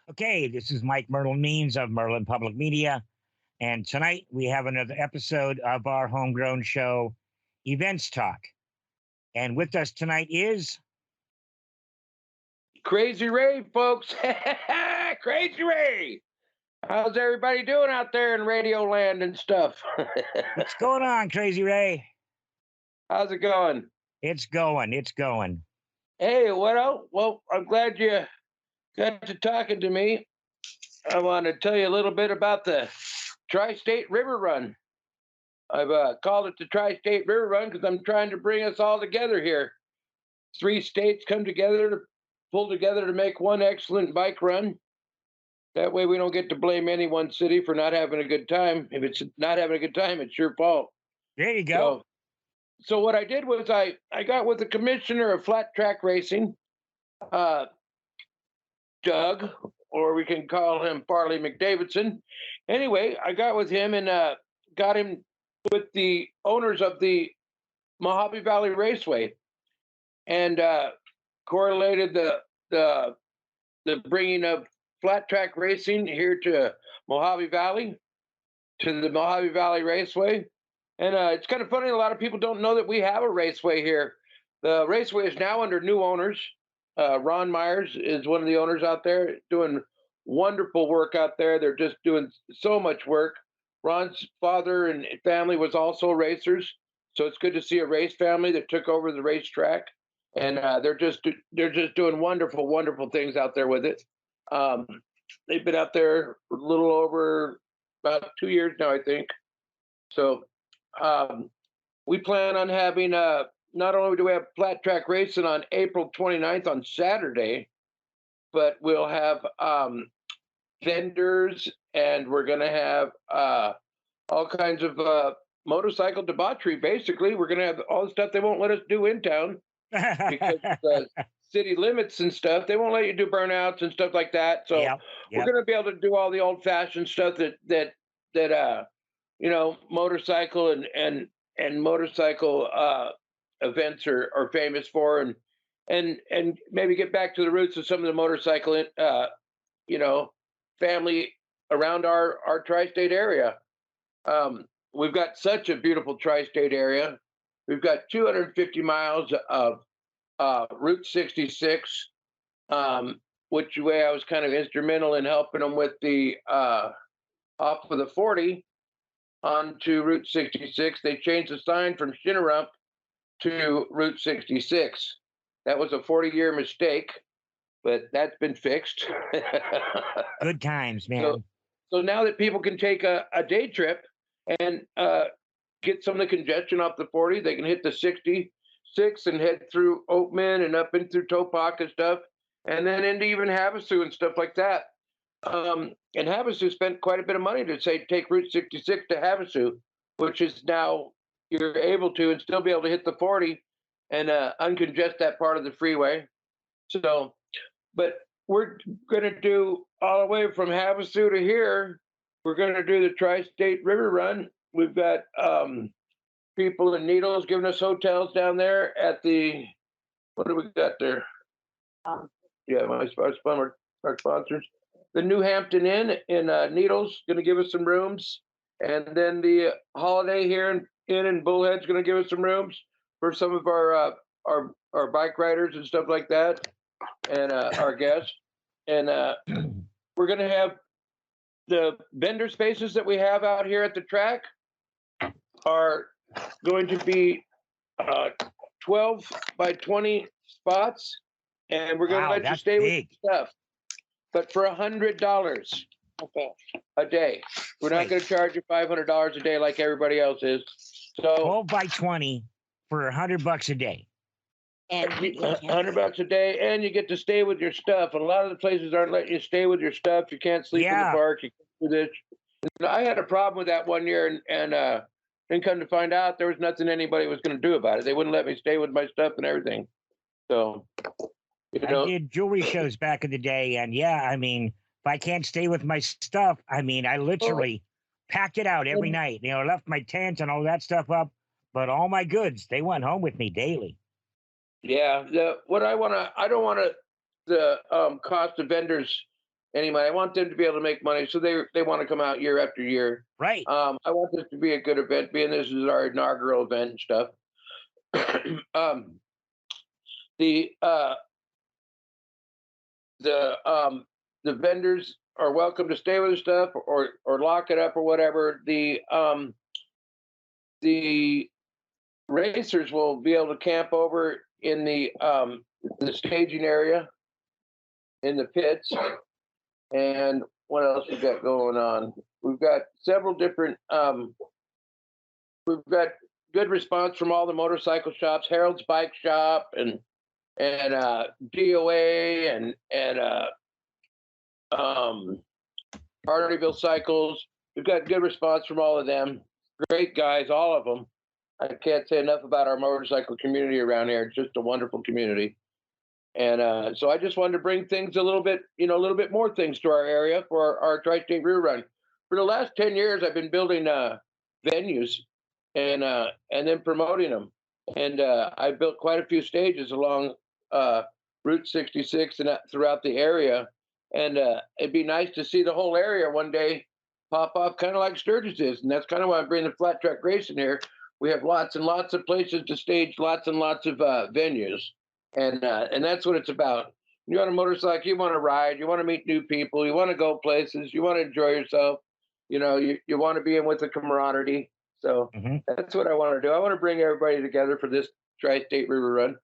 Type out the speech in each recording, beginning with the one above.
Okay, this is Mike Merlin Means of Merlin Public Media. And tonight we have another episode of our homegrown show, Events Talk. And with us tonight is Crazy Ray, folks. Crazy Ray. How's everybody doing out there in Radio Land and stuff? what's going on, Crazy Ray? How's it going? It's going. Hey, well, I'm glad you got to talking to me. I want to tell you a little bit about the Tri-State River Run. I've called it the Tri-State River Run because I'm trying to bring us all together here. 3 states come together to pull together to make one excellent bike run. That way we don't get to blame any one city for not having a good time. If it's not having a good time, it's your fault. There you go. So what I did was I got with the commissioner of flat track racing, Doug, or we can call him Farley McDavidson. Anyway, I got with him and got him with the owners of the Mojave Valley Raceway and correlated the bringing of flat track racing here to Mojave Valley, to the Mojave Valley Raceway. And it's kind of funny, a lot of people don't know that we have a raceway here. The raceway is now under new owners. Ron Myers is one of the owners out there doing wonderful work out there. They're just doing so much work. Ron's father and family was also racers. So it's good to see a race family that took over the racetrack. And they're just doing wonderful things out there with it. They've been out there a little over about 2 years now, I think. So we plan on having not only do we have flat track racing on April 29th on Saturday, but we'll have vendors, and we're going to have all kinds of motorcycle debauchery. Basically, we're going to have all the stuff they won't let us do in town because of the city limits and stuff. They won't let you do burnouts and stuff like that. So we're going to be able to do all the old-fashioned stuff that motorcycle and motorcycle events are famous for, and maybe get back to the roots of some of the motorcycle family around our tri-state area. We've got such a beautiful tri-state area. We've got 250 miles of Route 66, which way I was kind of instrumental in helping them with the off of the 40 onto Route 66. They changed the sign from Shinnerump to Route 66. That was a 40-year mistake, but that's been fixed. Good times, man. So now that people can take a day trip and get some of the congestion off the 40, they can hit the 66 and head through Oatman and up in through Topak and stuff, and then into even Havasu and stuff like that. And Havasu spent quite a bit of money to take Route 66 to Havasu, which is now you're able to and still be able to hit the 40 and uncongest that part of the freeway. So, but we're going to do all the way from Havasu to here. We're going to do the Tri-State River Run. We've got people in Needles giving us hotels down there at the, what do we got there? Our sponsors. The New Hampton Inn in Needles going to give us some rooms. And then the Holiday here in Bullhead's going to give us some rooms for some of our bike riders and stuff like that, and our guests. And we're going to have the vendor spaces that we have out here at the track are going to be 12 by 20 spots, and we're going to let you stay with stuff, but for $100 a day. We're not going to charge you $500 a day like everybody else is. So 12 by 20 for $100 a day. And $100 a day, and you get to stay with your stuff. And a lot of the places aren't letting you stay with your stuff. You can't sleep in the park. You can't do this. And I had a problem with that one year, and then come to find out there was nothing anybody was going to do about it. They wouldn't let me stay with my stuff and everything. So, I did jewelry shows back in the day, and I mean, if I can't stay with my stuff, I mean, I literally packed it out every night. I left my tent and all that stuff up, but all my goods, they went home with me daily. Yeah, I don't want the cost of vendors money. I want them to be able to make money, so they want to come out year after year. Right. I want this to be a good event, being this is our inaugural event and stuff. um, the uh, the the vendors are welcome to stay with the stuff or lock it up or whatever. The racers will be able to camp over in the staging area in the pits. And what else we got going on? We've got several different. We've got good response from all the motorcycle shops, Harold's Bike Shop, and DOA and Hardyville Cycles. We've got good response from all of them. Great guys, all of them. I can't say enough about our motorcycle community around here. It's just a wonderful community. And so I just wanted to bring things a little bit, a little bit more things to our area for our Tri-State Rear Run. For the last 10 years, I've been building venues and then promoting them. And I built quite a few stages along Route 66 and throughout the area. And it'd be nice to see the whole area one day pop off, kind of like Sturgis is. And that's kind of why I'm bringing the flat track racing here. We have lots and lots of places to stage, lots and lots of venues. And that's what it's about. You're on a motorcycle, you want to ride, you want to meet new people, you want to go places, you want to enjoy yourself. You want to be in with the camaraderie. So that's what I want to do. I want to bring everybody together for this Tri-State River Run.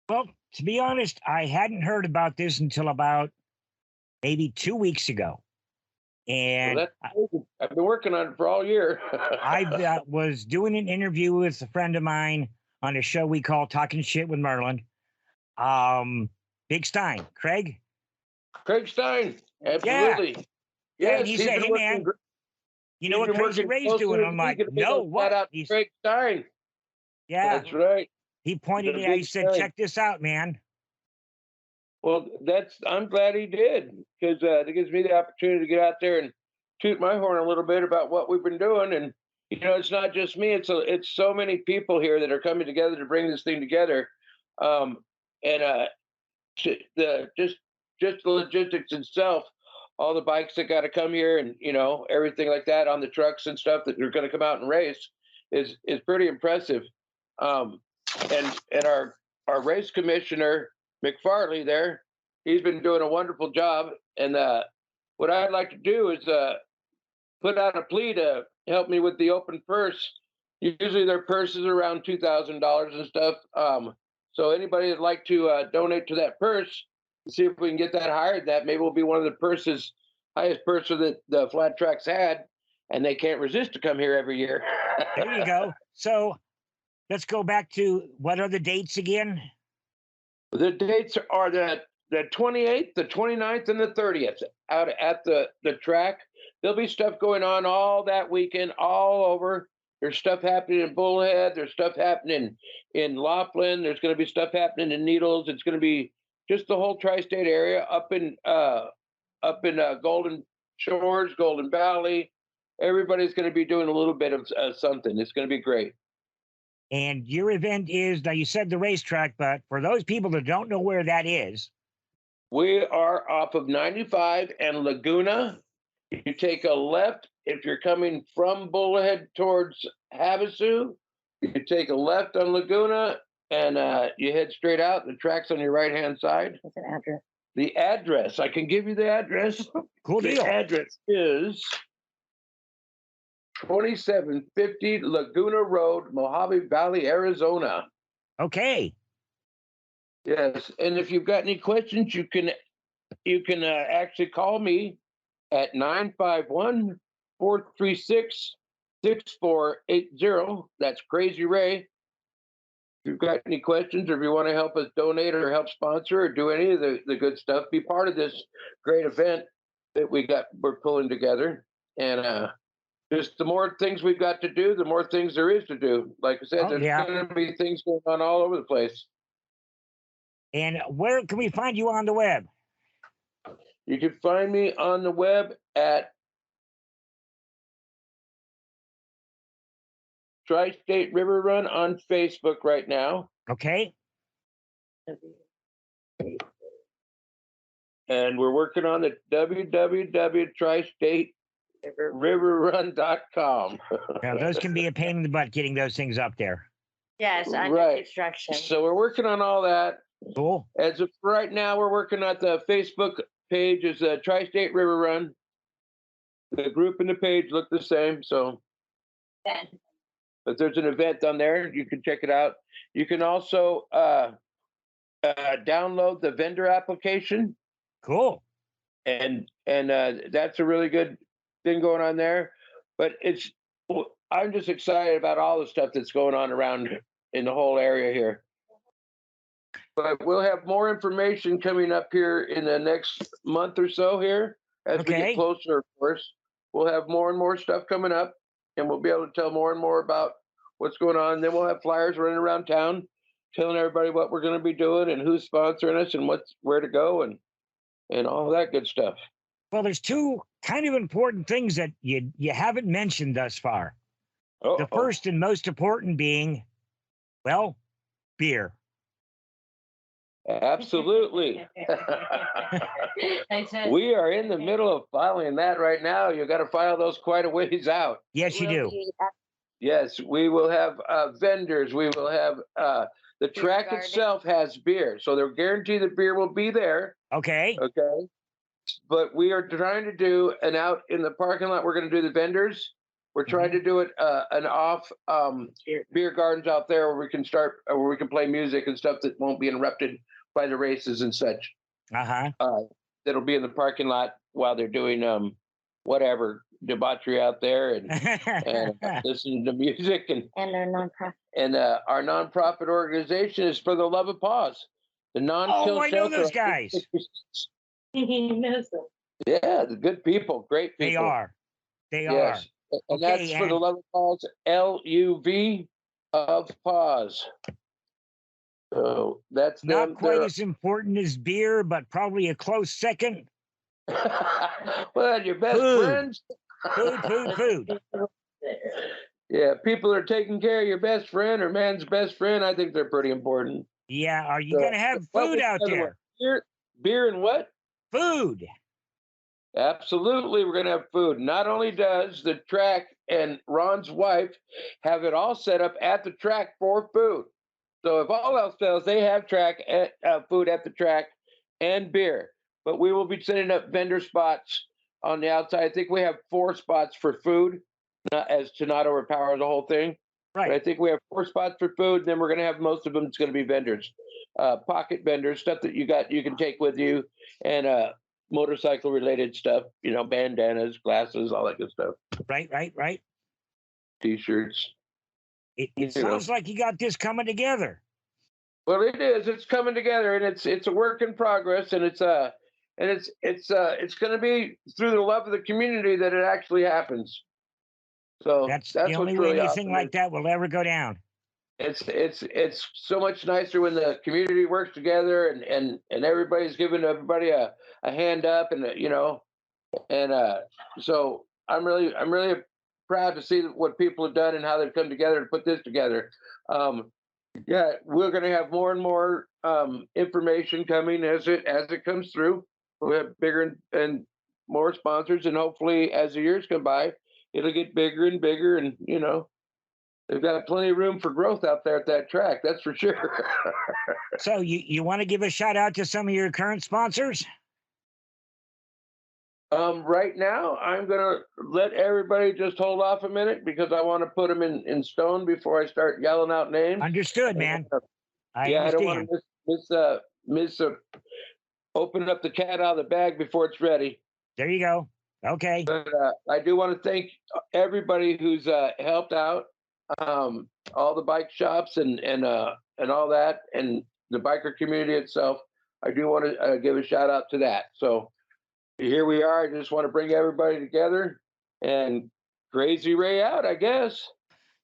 Well, to be honest, I hadn't heard about this until about maybe 2 weeks ago. And I've been working on it for all year. I was doing an interview with a friend of mine on a show we call Talking Shit with Merlin. Big Stein, Craig Stein, absolutely. Yeah, and he said, "Hey man, you know what Crazy Ray's doing?" I'm like, "No, what?" He's Craig Stein. Yeah, that's right. He pointed it out. He said, "Check this out, man." Well, I'm glad he did, because it gives me the opportunity to get out there and toot my horn a little bit about what we've been doing. And it's not just me; it's so many people here that are coming together to bring this thing together. And just the logistics itself, all the bikes that got to come here, and everything like that on the trucks and stuff that are going to come out and race is pretty impressive. And our race commissioner McFarley there, he's been doing a wonderful job. And what I'd like to do is put out a plea to help me with the open purse. Usually their purse is around $2,000 and stuff. So anybody that'd like to donate to that purse, see if we can get that higher. That maybe will be one of the highest purses that the flat tracks had, and they can't resist to come here every year. There you go. So let's go back to, what are the dates again? The dates are the 28th, the 29th, and the 30th out at the track. There'll be stuff going on all that weekend, all over. There's stuff happening in Bullhead. There's stuff happening in Laughlin. There's going to be stuff happening in Needles. It's going to be just the whole tri-state area up in Golden Shores, Golden Valley. Everybody's going to be doing a little bit of something. It's going to be great. And your event is, now you said the racetrack, but for those people that don't know where that is. We are off of 95 and Laguna. You take a left if you're coming from Bullhead towards Havasu. You take a left on Laguna and you head straight out. The track's on your right-hand side. What's the address? The address, I can give you the address. Cool deal. The address is 2750 Laguna Road, Mojave Valley, Arizona. Okay. Yes, and if you've got any questions, you can actually call me at 951-436-6480. That's Crazy Ray. If you've got any questions, or if you want to help us donate or help sponsor or do any of the good stuff, be part of this great event that we're pulling together. And just the more things we've got to do, the more things there is to do. Like I said, there's going to be things going on all over the place. And where can we find you on the web? You can find me on the web at Tri-State River Run on Facebook right now. Okay. and we're working on the www.tristateriverrun.com. Now, those can be a pain in the butt getting those things up there. Yes, under Right. construction. So we're working on all that. Cool. As of right now, we're working on the Facebook page is Tri-State River Run. The group and the page look the same, so if there's an event on there, you can check it out. You can also download the vendor application, Cool. and that's a really good thing going on there. But I'm just excited about all the stuff that's going on around in the whole area here. But we'll have more information coming up here in the next month or so here as we Okay. get closer, of course. We'll have more and more stuff coming up, and we'll be able to tell more and more about what's going on. Then we'll have flyers running around town telling everybody what we're going to be doing and who's sponsoring us and where to go and all that good stuff. Well, there's two kind of important things that you haven't mentioned thus far. The first and most important being, well, beer. Absolutely. We are in the middle of filing that right now. You got to file those quite a ways out. Yes, you do. Yes, we will have vendors. We will have the track itself has beer, so they're guaranteed the beer will be there. Okay. Okay. But we are trying to do an out in the parking lot. We're going to do the vendors. We're trying to do it an off beer gardens out there where we can play music and stuff that won't be interrupted by the races and such. That'll be in the parking lot while they're doing whatever debauchery out there and listening to music and our nonprofit. And our nonprofit organization is For the Love of Paws. The non-kill I shelter. know those guys. He knows them. Yeah, the good people, great people. They are. They yes. are. And that's For the Love of Paws, LUV of Paws. So that's not them. quite as important as beer, but probably a close second. Well, your best friends. Food. Yeah, people are taking care of your best friend or man's best friend. I think they're pretty important. Yeah, are you going to have food out there? Beer and what? Food. Absolutely, we're going to have food. Not only does the track and Ron's wife have it all set up at the track for food. So if all else fails, they have food at the track and beer. But we will be setting up vendor spots on the outside. I think we have 4 spots for food, as to not overpower the whole thing. Right. But I think we have 4 spots for food, and then we're going to have most of them. It's going to be vendors, pocket vendors, stuff that you can take with you, and motorcycle related stuff. Bandanas, glasses, all that good stuff. Right. T-shirts. It sounds like you got this coming together. Well, it is. It's coming together, and it's a work in progress, and it's going to be through the love of the community that it actually happens. So that's the only way really anything awesome. like that will ever go down. It's so much nicer when the community works together and everybody's giving everybody a hand up and so I'm really proud to see what people have done and how they've come together to put this together. Yeah, we're going to have more and more information coming as it comes through. We'll have bigger and more sponsors, and hopefully as the years come by, it'll get bigger and bigger, and they've got plenty of room for growth out there at that track. That's for sure. So you want to give a shout out to some of your current sponsors? Right now, I'm going to let everybody just hold off a minute because I want to put them in stone before I start yelling out names. Understood, man. I don't want to miss opening up the cat out of the bag before it's ready. There you go. Okay. But I do want to thank everybody who's helped out, all the bike shops and all that, and the biker community itself. I do want to give a shout out to that. So here we are. I just want to bring everybody together and crazy Ray out, I guess.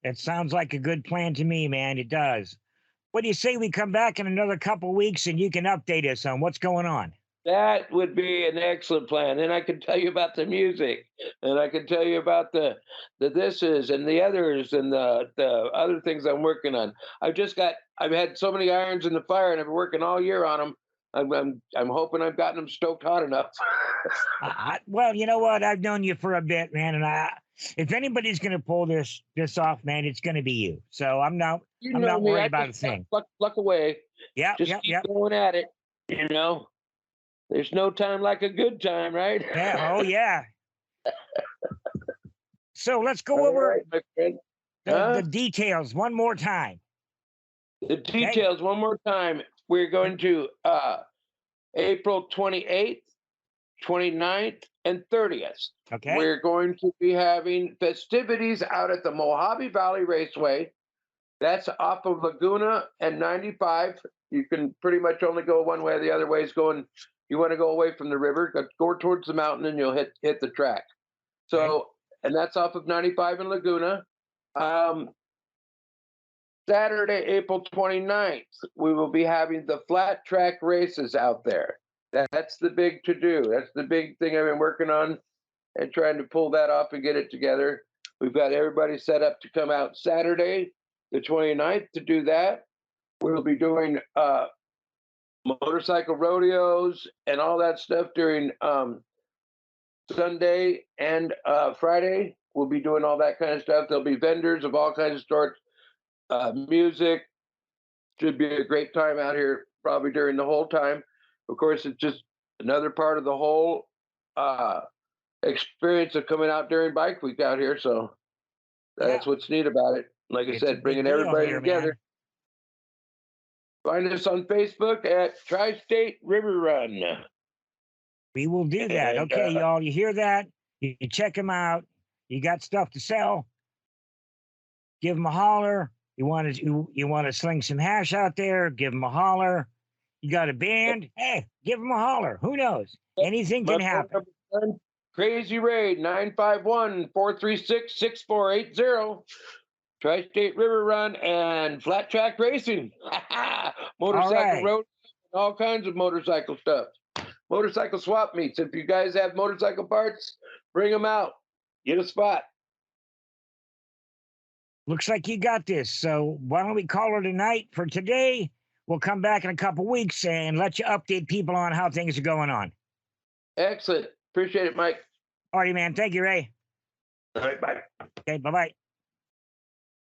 It sounds like a good plan to me, man. It does. What do you say we come back in another couple weeks and you can update us on what's going on? That would be an excellent plan. And I can tell you about the music, and I can tell you about the thises and the others and the other things I'm working on. I've had so many irons in the fire, and I've been working all year on them. I'm hoping I've gotten them stoked hot enough. Well, you know what? I've known you for a bit, man, and if anybody's going to pull this off, man, it's going to be you. So I'm not Me, worried I about a just thing. pluck away. Yeah, Just keep going at it. There's no time like a good time, right? Yeah. Oh yeah. So let's go All over right, my friend. the details one more time. The details one more time. We're going to April 28th, 29th, and 30th. Okay. We're going to be having festivities out at the Mojave Valley Raceway. That's off of Laguna and 95. You can pretty much only go one way. The other way is going. You want to go away from the river, go towards the mountain, and you'll hit the track. So, and that's off of 95 in Laguna. Saturday, April 29th, we will be having the flat track races out there. That's the big to do. That's the big thing I've been working on and trying to pull that off and get it together. We've got everybody set up to come out Saturday, the 29th, to do that. We'll be doing motorcycle rodeos and all that stuff during Sunday and Friday. We'll be doing all that kind of stuff. There'll be vendors of all kinds of sorts. Music. Should be a great time out here, probably during the whole time. Of course, it's just another part of the whole experience of coming out during Bike Week out here. So that's what's neat about it. Like I said, bringing everybody together. Find us on Facebook at Tri-State River Run. We will do that. Okay, y'all, you hear that? You check them out. You got stuff to sell. Give them a holler. You want to sling some hash out there? Give them a holler. You got a band? Hey, give them a holler. Who knows? Anything can happen. Crazy Raid 951-436-6480. Tri-State River Run and Flat Track Racing. Motorcycle road, all kinds of motorcycle stuff. Motorcycle swap meets. If you guys have motorcycle parts, bring them out. Get a spot. Looks like you got this. So why don't we call it a night for today? We'll come back in a couple weeks and let you update people on how things are going on. Excellent. Appreciate it, Mike. All right, man. Thank you, Ray. All right, bye. Okay, bye-bye.